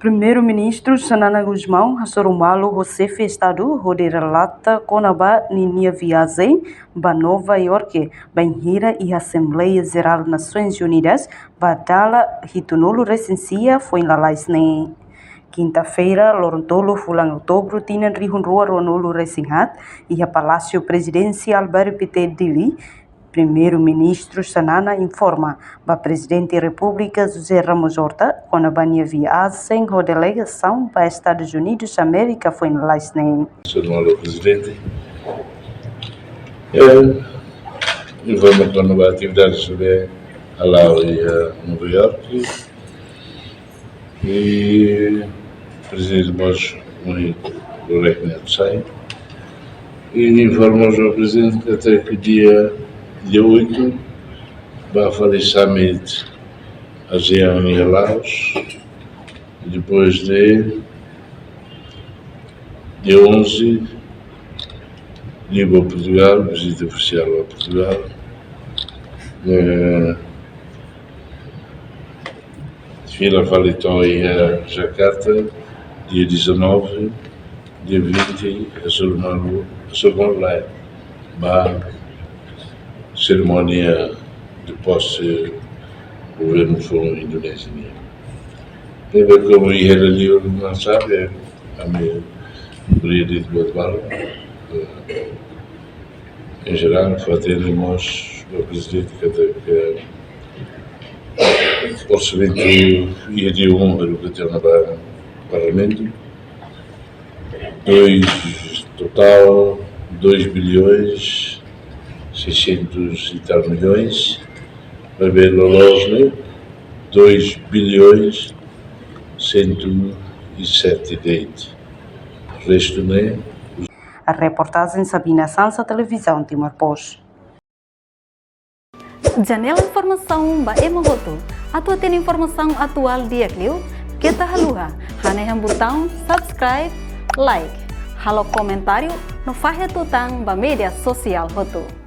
Primeiro-Ministro Xanana Gusmão Hassorumalo Rocefe Estado relata Conaba Ninia Viagem para Nova York Banhira e Assembleia Geral das Nações Unidas Badala Ritunolo Recensia foi em Lalaisne. Quinta-feira, Lorontolo Fulang Outubro tinha Rihunrua Ronolo Recinhat e a Palácio Presidencial Albert Dili. Primeiro-Ministro Xanana informa para o Presidente da República José Ramos Horta quando a banha viagem a delegação para Estados Unidos da América foi em Laisne. Senhor Presidente, informa quando a atividade sobre a Nova York e o Presidente Bosch do Reino sai e informamos ao Presidente que até que dia 8 vai fazer summit ASEAN e Laos, depois de dia 11 Liga a Portugal, visita oficial a Portugal, Fila Valitão e a Jakarta, dia 19, dia 20 a Sormonlai, cerimônia de posse do governo foi indonésia. Tem a ver com o ali não sabe, a minha de Guatemala, em geral, fazemos o Presidente que o orçamento ia de o que tem no Parlamento, total 2 bilhões 600 e tal milhões, vai ver Lolosne, 2 bilhões 107 deite. O resto, né? A reportagem Sabina Sansa, Televisão Timor-Post. Janela Informação ba Emogoto. Atua tem informação atual dia Clio. Kita haluha. Haneham botão subscribe, like. Halo comentário no Fahia Tutang ba media sosial Hoto.